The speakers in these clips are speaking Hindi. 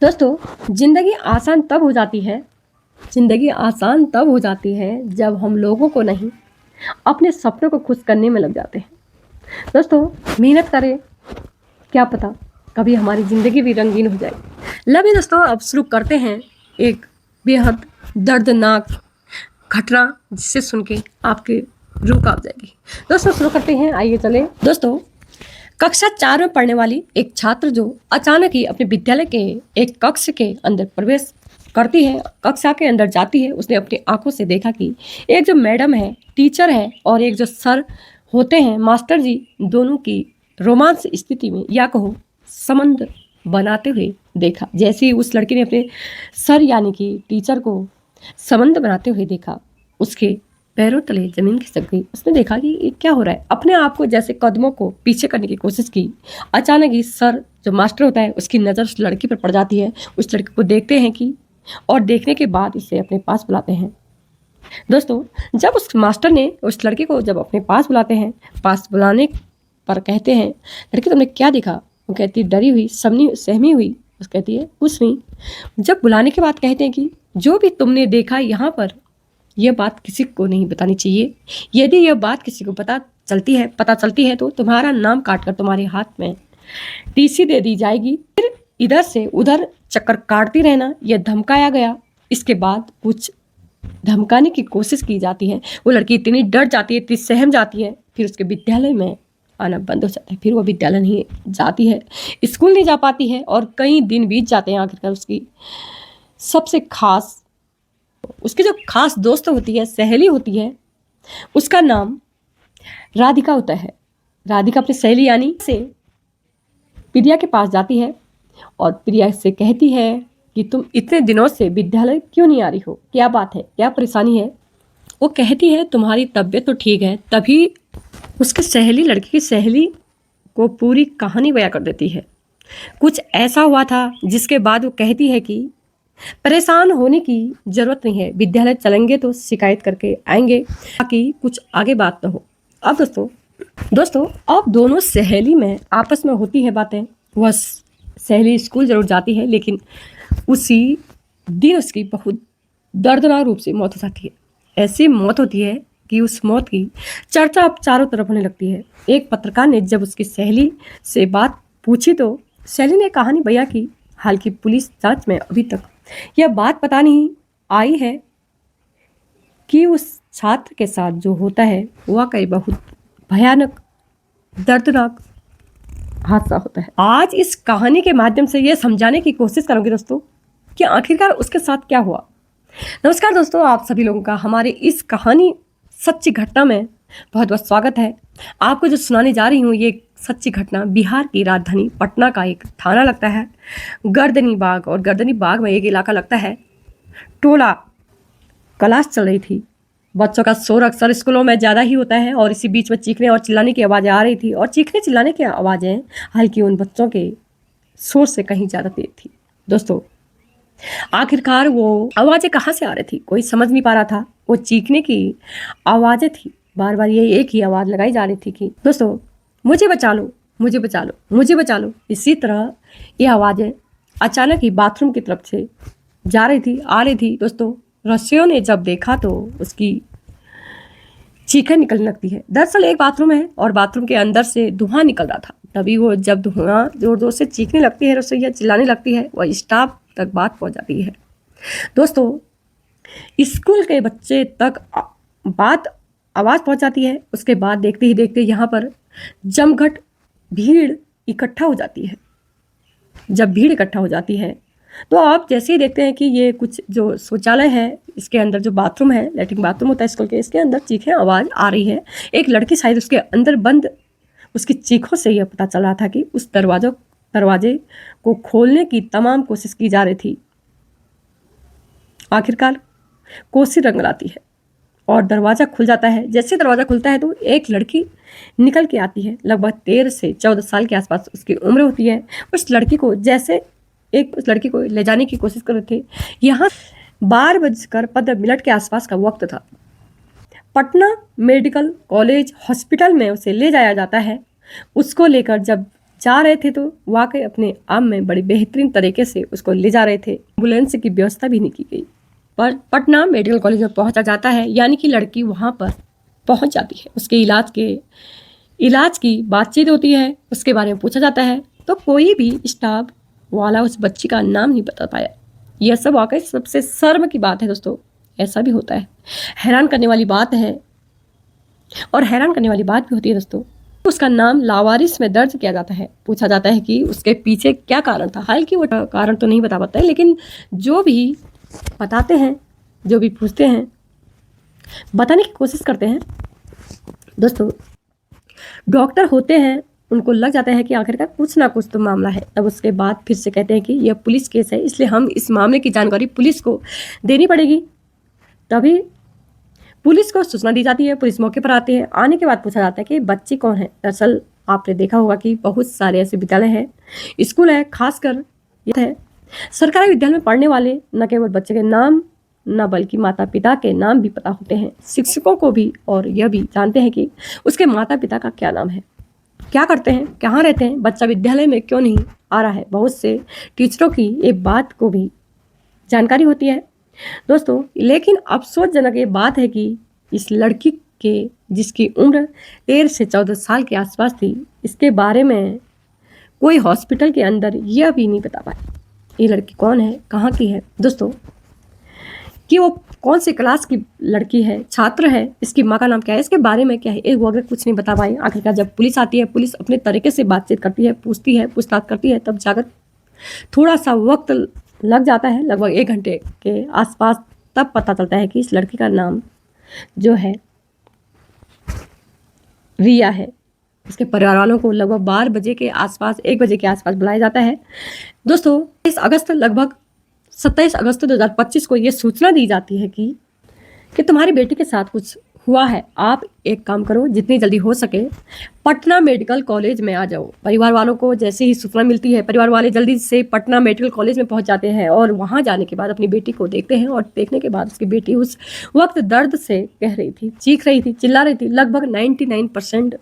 दोस्तों, ज़िंदगी आसान तब हो जाती है जब हम लोगों को नहीं, अपने सपनों को खुश करने में लग जाते हैं। दोस्तों, मेहनत करें, क्या पता कभी हमारी ज़िंदगी भी रंगीन हो जाए। लगे दोस्तों, अब शुरू करते हैं एक बेहद दर्दनाक घटना जिसे सुन के आपकी रूह कांप जाएगी। दोस्तों, शुरू करते हैं, आइए चले। दोस्तों, कक्षा 4 में पढ़ने वाली एक छात्र जो अचानक ही अपने विद्यालय के एक कक्ष के अंदर प्रवेश करती है, कक्षा के अंदर जाती है, उसने अपनी आंखों से देखा कि एक जो मैडम है, टीचर है, और एक जो सर होते हैं, मास्टर जी, दोनों की रोमांस स्थिति में या कहो संबंध बनाते हुए देखा। जैसे ही उस लड़की ने अपने सर यानी कि टीचर को संबंध बनाते हुए देखा, उसके पैरों तले जमीन खिसक गई। उसने देखा कि ये क्या हो रहा है। अपने आप को जैसे कदमों को पीछे करने की कोशिश की। अचानक ही सर जो मास्टर होता है, उसकी नज़र उस लड़की पर पड़ जाती है। उस लड़की को देखते हैं कि, और देखने के बाद इसे अपने पास बुलाते हैं। दोस्तों, जब उस मास्टर ने उस लड़की को जब अपने पास बुलाते हैं, पास बुलाने पर कहते हैं, लड़की तुमने क्या देखा? वो कहती है डरी हुई, सहमी हुई। उस कहती है कुछ नहीं। जब बुलाने के बाद कहते हैं कि जो भी तुमने देखा यहाँ पर, यह बात किसी को नहीं बतानी चाहिए। यदि यह बात किसी को पता चलती है तो तुम्हारा नाम काटकर तुम्हारे हाथ में टीसी दे दी जाएगी। फिर इधर से उधर चक्कर काटती रहना। यह धमकाया गया। इसके बाद कुछ धमकाने की कोशिश की जाती है। वो लड़की इतनी डर जाती है, इतनी सहम जाती है, फिर उसके विद्यालय में आना बंद हो जाता है। फिर वो विद्यालय नहीं जाती है, स्कूल नहीं जा पाती है, और कई दिन बीत जाते हैं। आखिरकार उसकी जो खास दोस्त होती है, सहेली होती है, उसका नाम राधिका होता है। राधिका अपनी सहेली यानी से प्रिया के पास जाती है और प्रिया से कहती है कि तुम इतने दिनों से विद्यालय क्यों नहीं आ रही हो? क्या बात है, क्या परेशानी है? वो कहती है तुम्हारी तबीयत तो ठीक है। तभी उसकी सहेली, लड़की की सहेली को पूरी कहानी बयां कर देती है। कुछ ऐसा हुआ था जिसके बाद वो कहती है कि परेशान होने की जरूरत नहीं है, विद्यालय चलेंगे तो शिकायत करके आएंगे ताकि कुछ आगे बात न हो। अब दोस्तों अब दोनों सहेली में आपस में होती है बातें। वह सहेली स्कूल जरूर जाती है, लेकिन उसी दिन उसकी बहुत दर्दनाक रूप से मौत हो जाती है। ऐसी मौत होती है कि उस मौत की चर्चा अब चारों तरफ होने लगती है। एक पत्रकार ने जब उसकी सहेली से बात पूछी तो सहेली ने कहानी बयां की। हालांकि पुलिस जांच में अभी तक यह बात पता नहीं आई है कि उस छात्र के साथ जो होता है वह कई बहुत भयानक दर्दनाक हादसा होता है। आज इस कहानी के माध्यम से यह समझाने की कोशिश करूंगी दोस्तों कि आखिरकार उसके साथ क्या हुआ। नमस्कार दोस्तों, आप सभी लोगों का हमारे इस कहानी सच्ची घटना में बहुत बहुत स्वागत है। आपको जो सुनाने जा रही हूँ ये सच्ची घटना बिहार की राजधानी पटना का एक थाना लगता है गर्दनी बाग, और गर्दनी बाग में एक इलाका लगता है टोला। क्लास चल रही थी। बच्चों का शोर अक्सर स्कूलों में ज़्यादा ही होता है, और इसी बीच में चीखने और चिल्लाने की आवाज़ें आ रही थी, और चीखने चिल्लाने की आवाज़ें हालांकि उन बच्चों के शोर से कहीं ज़्यादा तेज थी। दोस्तों, आखिरकार वो आवाज़ें कहाँ से आ रही थी कोई समझ नहीं पा रहा था। वो चीखने की आवाज़ें थी। बार बार ये एक ही आवाज़ लगाई जा रही थी कि दोस्तों मुझे बचा लो, मुझे बचा लो, मुझे बचा लो। इसी तरह ये आवाज़ें अचानक ही बाथरूम की तरफ से जा रही थी, आ रही थी। दोस्तों, रसियों ने जब देखा तो उसकी चीखें निकलने लगती है। दरअसल एक बाथरूम है और बाथरूम के अंदर से धुआं निकल रहा था। तभी वो जब धुआं जोर जोर से चीखने लगती है, रसोइया चिल्लाने लगती है, वह स्टाफ तक बात पहुंच जाती है। दोस्तों, स्कूल के बच्चे तक बात आवाज़ पहुंच जाती है। उसके बाद देखते ही देखते यहाँ पर जमघट भीड़ इकट्ठा हो जाती है। जब भीड़ इकट्ठा हो जाती है तो आप जैसे ही देखते हैं कि ये कुछ जो शौचालय है, इसके अंदर जो बाथरूम है, लैट्रिन बाथरूम होता है स्कूल के, इसके अंदर चीखें आवाज़ आ रही है। एक लड़की शायद उसके अंदर बंद, उसकी चीखों से यह पता चल रहा था कि उस दरवाजे को खोलने की तमाम कोशिश की जा रही थी। आखिरकार कोशिश रंग लाती है और दरवाज़ा खुल जाता है। जैसे दरवाज़ा खुलता है तो एक लड़की निकल के आती है। लगभग 13 से 14 साल के आसपास उसकी उम्र होती है। उस लड़की को ले जाने की कोशिश कर रहे थे। यहाँ 12:15 के आसपास का वक्त था। पटना मेडिकल कॉलेज हॉस्पिटल में उसे ले जाया जाता है। उसको लेकर जब जा रहे थे तो वाकई अपने आप में बड़ी बेहतरीन तरीके से उसको ले जा रहे थे। एम्बुलेंस की व्यवस्था भी नहीं की गई। पर पटना मेडिकल कॉलेज में पहुंचा जाता है, यानी कि लड़की वहां पर पहुंच जाती है। उसके इलाज की बातचीत होती है, उसके बारे में पूछा जाता है, तो कोई भी स्टाफ वाला उस बच्ची का नाम नहीं बता पाया। यह सब वाकई सबसे शर्म की बात है दोस्तों, ऐसा भी होता है। हैरान करने वाली बात है, और हैरान करने वाली बात भी होती है दोस्तों, उसका नाम लावारिस में दर्ज किया जाता है। पूछा जाता है कि उसके पीछे क्या कारण था। हालांकि वो कारण तो नहीं बता पाता है, लेकिन जो भी बताते हैं, जो भी पूछते हैं, बताने की कोशिश करते हैं दोस्तों, डॉक्टर होते हैं, उनको लग जाता है कि आखिरकार कुछ ना कुछ तो मामला है। तब उसके बाद फिर से कहते हैं कि यह पुलिस केस है, इसलिए हम इस मामले की जानकारी पुलिस को देनी पड़ेगी। तभी पुलिस को सूचना दी जाती है, पुलिस मौके पर आती है। आने के बाद पूछा जाता है कि बच्ची कौन है। दरअसल आपने देखा होगा कि बहुत सारे ऐसे विद्यालय हैं, स्कूल है, खासकर यह है सरकारी विद्यालय में पढ़ने वाले न केवल बच्चे के नाम न बल्कि माता पिता के नाम भी पता होते हैं, शिक्षकों को भी, और यह भी जानते हैं कि उसके माता पिता का क्या नाम है, क्या करते हैं, कहाँ रहते हैं, बच्चा विद्यालय में क्यों नहीं आ रहा है। बहुत से टीचरों की ये बात को भी जानकारी होती है दोस्तों। लेकिन अफसोसजनक ये बात है कि इस लड़की के, जिसकी उम्र 13 से 14 साल के आसपास थी, इसके बारे में कोई हॉस्पिटल के अंदर यह भी नहीं बता पाया ये लड़की कौन है, कहाँ की है दोस्तों, कि वो कौन सी क्लास की लड़की है, छात्र है, इसकी माँ का नाम क्या है, इसके बारे में क्या है, एक वो अगर कुछ नहीं बता पाए। आखिरकार जब पुलिस आती है, पुलिस अपने तरीके से बातचीत करती है, पूछती है, पूछताछ करती है, तब जाकर थोड़ा सा वक्त लग जाता है, लगभग 1 घंटे के आसपास। तब पता चलता है कि इस लड़की का नाम जो है रिया है। इसके परिवार वालों को लगभग 12 बजे के आसपास, 1 बजे के आसपास बुलाया जाता है दोस्तों। 27 अगस्त 2025 को ये सूचना दी जाती है कि तुम्हारी बेटी के साथ कुछ हुआ है। आप एक काम करो, जितनी जल्दी हो सके पटना मेडिकल कॉलेज में आ जाओ। परिवार वालों को जैसे ही सूचना मिलती है, परिवार वाले जल्दी से पटना मेडिकल कॉलेज में पहुंच जाते हैं, और वहां जाने के बाद अपनी बेटी को देखते हैं, और देखने के बाद उसकी बेटी उस वक्त दर्द से कह रही थी, चीख रही थी, चिल्ला रही थी, लगभग 99%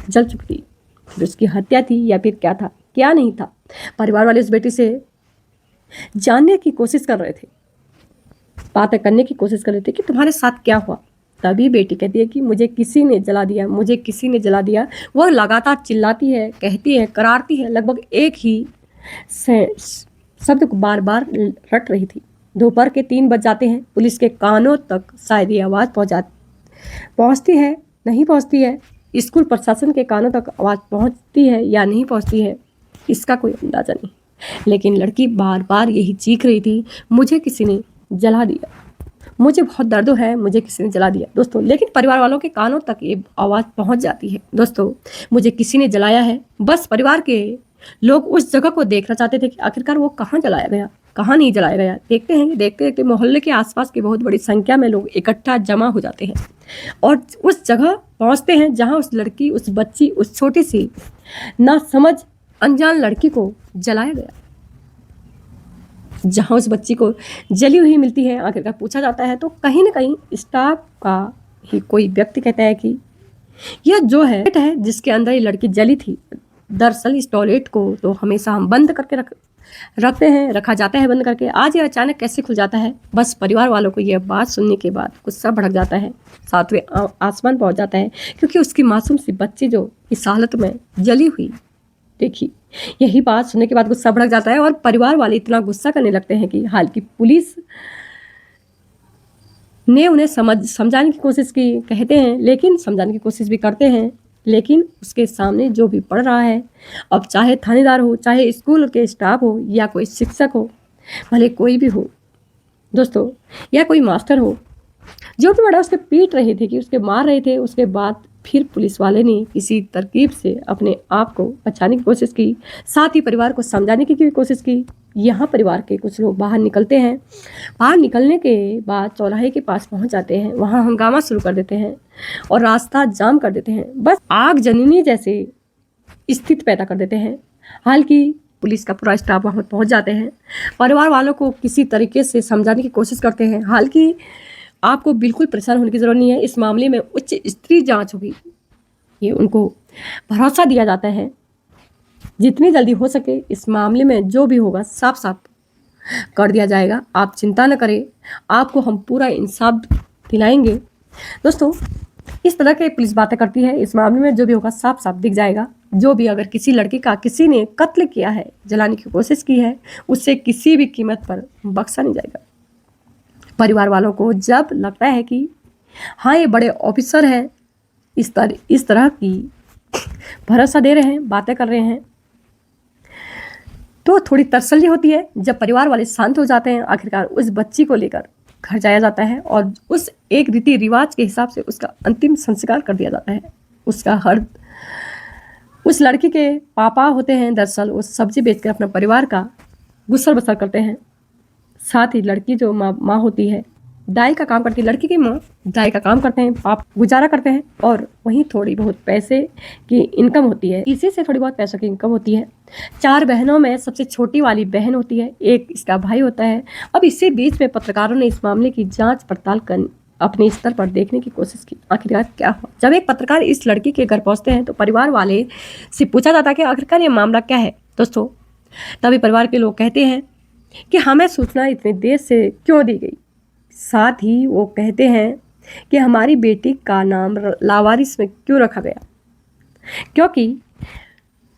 जल चुकी थी। उसकी हत्या थी या फिर क्या था, क्या नहीं था। परिवार वाले उस बेटी से जानने की कोशिश कर रहे थे, बातें करने की कोशिश कर रहे थे कि तुम्हारे साथ क्या हुआ। तभी बेटी कहती है कि मुझे किसी ने जला दिया, मुझे किसी ने जला दिया। वह लगातार चिल्लाती है, कहती है, करारती है, लगभग एक ही शब्द को बार बार रट रही थी। दोपहर के 3 बज जाते हैं। पुलिस के कानों तक शायद ये आवाज़ पहुंचती है, नहीं पहुंचती है। स्कूल प्रशासन के कानों तक आवाज़ पहुंचती है या नहीं पहुंचती है, इसका कोई अंदाज़ा नहीं। लेकिन लड़की बार बार यही चीख रही थी, मुझे किसी ने जला दिया, मुझे बहुत दर्द है, मुझे किसी ने जला दिया दोस्तों। लेकिन परिवार वालों के कानों तक ये आवाज़ पहुंच जाती है दोस्तों, मुझे किसी ने जलाया है। बस परिवार के लोग उस जगह को देखना चाहते थे कि आखिरकार वो कहाँ जलाया गया, कहाँ नहीं जलाया गया। देखते हैं, देखते देखते मोहल्ले के आसपास की बहुत बड़ी संख्या में लोग इकट्ठा जमा हो जाते हैं और उस जगह पहुंचते हैं जहाँ उस लड़की, उस बच्ची, उस छोटी सी ना समझ अनजान लड़की को जलाया गया। जहाँ उस बच्ची को जली हुई मिलती है, आखिरकार पूछा जाता है तो कहीं ना कहीं स्टाफ का ही कोई व्यक्ति कहता है कि यह जो है जिसके अंदर ये लड़की जली थी, दरअसल इस टॉयलेट को तो हमेशा हम बंद करके रखा जाता है बंद करके, आज ये अचानक कैसे खुल जाता है। बस परिवार वालों को यह बात सुनने के बाद गुस्सा भड़क जाता है, 7वें आसमान पहुंच जाता है, क्योंकि उसकी मासूम सी बच्ची जो इस हालत में जली हुई देखी। यही बात सुनने के बाद गुस्सा भड़क जाता है और परिवार वाले इतना गुस्सा करने लगते हैं कि हालांकि पुलिस ने उन्हें समझाने की कोशिश की, कहते हैं, लेकिन समझाने की कोशिश भी करते हैं, लेकिन उसके सामने जो भी पढ़ रहा है, अब चाहे थानेदार हो, चाहे स्कूल के स्टाफ हो, या कोई शिक्षक हो, भले कोई भी हो दोस्तों, या कोई मास्टर हो, जो भी बड़ा उसके पीट रहे थे, कि उसके मार रहे थे। उसके बाद फिर पुलिस वाले ने किसी तरकीब से अपने आप को बचाने की कोशिश की, साथ ही परिवार को समझाने की भी कोशिश की। यहाँ परिवार के कुछ लोग बाहर निकलते हैं। बाहर निकलने के बाद चौराहे के पास पहुँच जाते हैं, वहाँ हंगामा शुरू कर देते हैं और रास्ता जाम कर देते हैं। बस आग जननी जैसे स्थिति पैदा कर देते हैं। हालांकि पुलिस का पूरा स्टाफ वहाँ पहुँच जाते हैं, परिवार वालों को किसी तरीके से समझाने की कोशिश करते हैं। हालांकि आपको बिल्कुल परेशान होने की ज़रूरत नहीं है, इस मामले में उच्च स्तरीय जांच होगी, ये उनको भरोसा दिया जाता है। जितनी जल्दी हो सके इस मामले में जो भी होगा साफ साफ कर दिया जाएगा। आप चिंता न करें, आपको हम पूरा इंसाफ दिलाएंगे। दोस्तों, इस तरह के पुलिस बातें करती है, इस मामले में जो भी होगा साफ साफ दिख जाएगा। जो भी अगर किसी लड़की का किसी ने कत्ल किया है, जलाने की कोशिश की है, उससे किसी भी कीमत पर बख्शा नहीं जाएगा। परिवार वालों को जब लगता है कि हाँ ये बड़े ऑफिसर हैं, इस तरह की भरोसा दे रहे हैं, बातें कर रहे हैं, तो थोड़ी तसल्ली होती है। जब परिवार वाले शांत हो जाते हैं, आखिरकार उस बच्ची को लेकर घर जाया जाता है और उस एक रीति रिवाज के हिसाब से उसका अंतिम संस्कार कर दिया जाता है। उसका हर उस लड़की के पापा होते हैं, दरअसल वो सब्जी बेचकर अपना परिवार का गुजर बसर करते हैं। साथ ही लड़की जो माँ होती है, दाई का काम करती है, लड़की की माँ दाई का काम करते हैं, पाप गुजारा करते हैं और वहीं थोड़ी बहुत पैसे की इनकम होती है, इसी से थोड़ी बहुत पैसों की इनकम होती है। 4 बहनों में सबसे छोटी वाली बहन होती है, एक इसका भाई होता है। अब इसी बीच में पत्रकारों ने इस मामले की जांच पड़ताल कर अपने स्तर पर देखने की कोशिश की। आखिरकार क्या हुआ? जब एक पत्रकार इस लड़की के घर पहुंचते हैं तो परिवार वाले से पूछा जाता है कि आखिरकार ये मामला क्या है। दोस्तों, तभी परिवार के लोग कहते हैं कि हमें सूचना इतनी देर से क्यों दी गई। साथ ही वो कहते हैं कि हमारी बेटी का नाम लावारिस में क्यों रखा गया, क्योंकि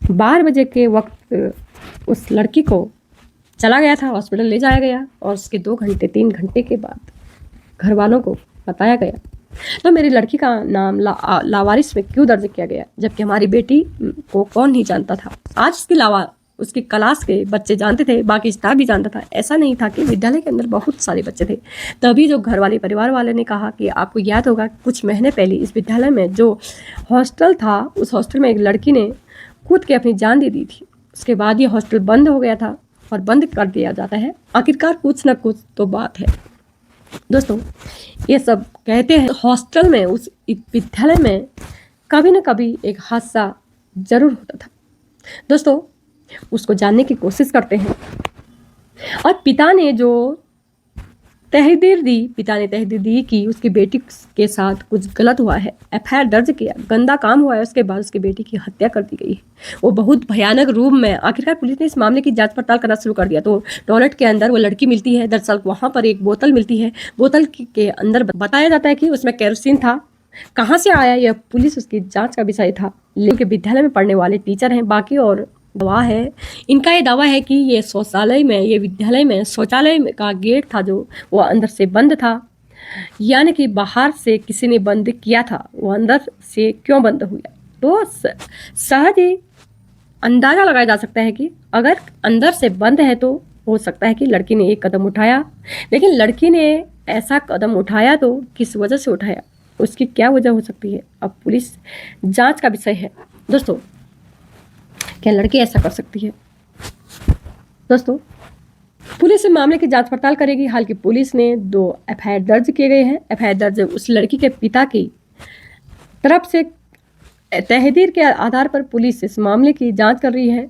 12 बजे के वक्त उस लड़की को चला गया था, हॉस्पिटल ले जाया गया और उसके 2 घंटे 3 घंटे के बाद घर वालों को बताया गया, तो मेरी लड़की का नाम लावारिस में क्यों दर्ज किया गया, जबकि हमारी बेटी को कौन नहीं जानता था। आज उसकी क्लास के बच्चे जानते थे, बाकी स्टाफ भी जानता था। ऐसा नहीं था कि विद्यालय के अंदर बहुत सारे बच्चे थे। तभी जो घर वाले परिवार वाले ने कहा कि आपको याद होगा कुछ महीने पहले इस विद्यालय में जो हॉस्टल था, उस हॉस्टल में एक लड़की ने कूद के अपनी जान दे दी थी। उसके बाद ये हॉस्टल बंद हो गया था और बंद कर दिया जाता है। आखिरकार कुछ न कुछ तो बात है। दोस्तों, ये सब कहते हैं हॉस्टल में, उस विद्यालय में कभी न कभी एक हादसा जरूर होता था। दोस्तों, उसको जानने की कोशिश करते हैं और पिता ने तहरीर दी कि उसकी बेटी के साथ कुछ गलत हुआ है, एफआईआर दर्ज किया, गंदा काम हुआ है। उसके बाद उसकी बेटी की हत्या कर दी गई है, वो बहुत भयानक रूप में। आखिरकार पुलिस ने इस मामले की जांच पड़ताल करना शुरू कर दिया तो टॉयलेट के अंदर वो लड़की मिलती है। दरअसल वहाँ पर एक बोतल मिलती है, बोतल के अंदर बताया जाता है कि उसमें केरोसिन था। कहाँ से आया यह पुलिस उसकी जाँच का विषय था, लेकिन विद्यालय में पढ़ने वाले टीचर हैं, बाकी और दावा है। इनका ये दावा है कि ये विद्यालय में शौचालय का गेट था जो वो अंदर से बंद था, यानी कि बाहर से किसी ने बंद किया था, वो अंदर से क्यों बंद हुआ। तो सहज ही अंदाजा लगाया जा सकता है कि अगर अंदर से बंद है तो हो सकता है कि लड़की ने एक कदम उठाया, लेकिन लड़की ने ऐसा कदम उठाया तो किस वजह से उठाया, उसकी क्या वजह हो सकती है, अब पुलिस जांच का विषय है। दोस्तों, क्या लड़की ऐसा कर सकती है? दोस्तों, पुलिस इस मामले की जांच पड़ताल करेगी। हालांकि पुलिस ने 2 एफआईआर दर्ज किए गए हैं। एफआईआर दर्ज उस लड़की के पिता की तरफ से तहरीर के आधार पर पुलिस इस मामले की जांच कर रही है,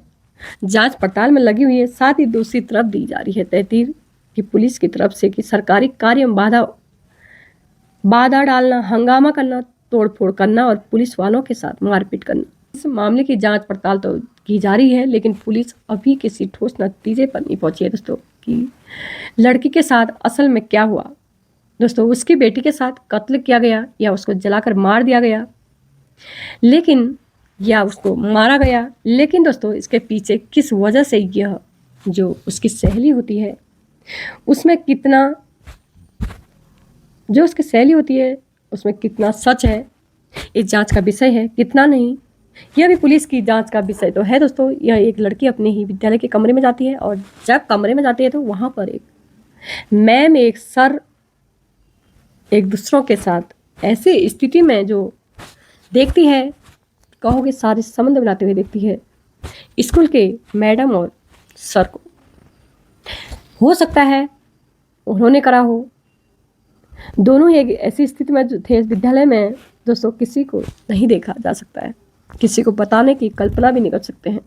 जांच पड़ताल में लगी हुई है। साथ ही दूसरी तरफ दी जा रही है तहरीर की पुलिस की तरफ से कि सरकारी कार्य में बाधा डालना, हंगामा करना, तोड़फोड़ करना और पुलिस वालों के साथ मारपीट करना। इस मामले की जांच पड़ताल तो की जा रही है, लेकिन पुलिस अभी किसी ठोस नतीजे पर नहीं पहुंची है दोस्तों कि लड़की के साथ असल में क्या हुआ। दोस्तों, उसकी बेटी के साथ कत्ल किया गया या उसको जलाकर मार दिया गया, लेकिन या उसको मारा गया, लेकिन दोस्तों इसके पीछे किस वजह से यह जो उसकी सहेली होती है उसमें कितना जो उसकी सहेली होती है उसमें कितना सच है, इस जांच का विषय है, कितना नहीं यह भी पुलिस की जांच का विषय तो है। दोस्तों, यह एक लड़की अपने ही विद्यालय के कमरे में जाती है और जब कमरे में जाती है तो वहाँ पर एक मैम, एक सर एक दूसरों के साथ ऐसी स्थिति में जो देखती है, कहोगे सारे संबंध बनाते हुए देखती है स्कूल के मैडम और सर को। हो सकता है उन्होंने करा हो। दोनों ही एक ऐसी स्थिति में जो थे इस विद्यालय में, दोस्तों किसी को नहीं देखा जा सकता है, किसी को बताने की कल्पना भी नहीं कर सकते हैं।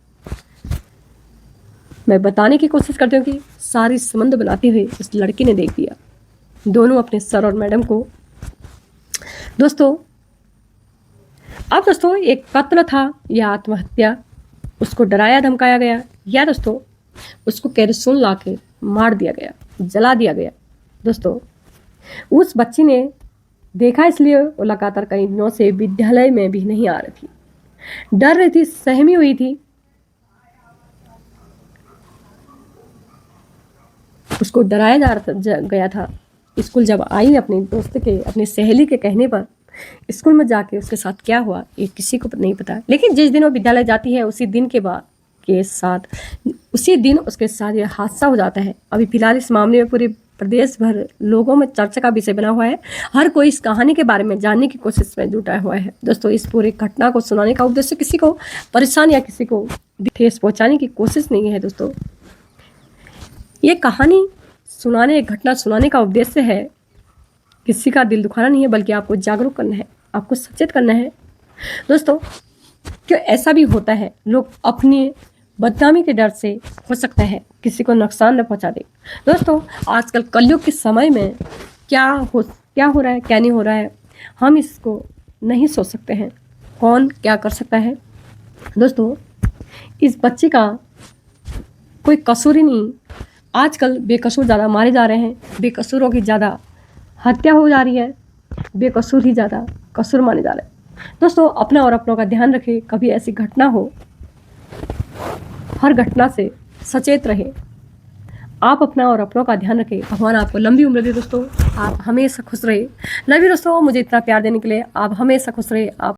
मैं बताने की कोशिश करती हूँ कि सारी संबंध बनाते हुए इस लड़की ने देख दिया दोनों अपने सर और मैडम को। दोस्तों, अब दोस्तों एक कत्ल था या आत्महत्या, उसको डराया धमकाया गया, या दोस्तों उसको केरोसिन ला के मार दिया गया, जला दिया गया। दोस्तों उस बच्ची ने देखा, इसलिए वो लगातार कई दिनों से विद्यालय में भी नहीं आ रही थी, डर रही थी, सहमी हुई थी। उसको डराया गया था। स्कूल जब आई अपने दोस्त के, अपनी सहेली के कहने पर, स्कूल में जाके उसके साथ क्या हुआ ये किसी को नहीं पता। लेकिन जिस दिन वो विद्यालय जाती है उसी दिन उसके साथ ये हादसा हो जाता है। अभी फिलहाल इस मामले में पूरे प्रदेश भर लोगों में चर्चा का विषय बना हुआ है। हर कोई इस कहानी के बारे में जानने की कोशिश में जुटा हुआ है। दोस्तों इस पूरी घटना को सुनाने का उद्देश्य किसी को परेशान या किसी को ठेस पहुंचाने की कोशिश नहीं है। दोस्तों ये कहानी घटना सुनाने का उद्देश्य है किसी का दिल दुखाना नहीं है, बल्कि आपको जागरूक करना है, आपको सचेत करना है। दोस्तों क्यों ऐसा भी होता है, लोग अपनी बदनामी के डर से हो सकता है किसी को नुकसान न पहुंचा दे। दोस्तों आजकल कलयुग के समय में क्या हो रहा है, क्या नहीं हो रहा है, हम इसको नहीं सोच सकते हैं। कौन क्या कर सकता है। दोस्तों इस बच्चे का कोई कसूर ही नहीं। आजकल बेकसूर ज़्यादा मारे जा रहे हैं, बेकसूरों की ज़्यादा हत्या हो जा रही है, बेकसूर ही ज़्यादा कसूर माने जा रहे हैं। दोस्तों अपना और अपनों का ध्यान रखें, कभी ऐसी घटना हो, हर घटना से सचेत रहे। आप अपना और अपनों का ध्यान रखें। भगवान आपको लंबी उम्र दे दोस्तों, आप हमेशा खुश रहे। लव यू दोस्तों, मुझे इतना प्यार देने के लिए। आप हमेशा खुश रहे। आप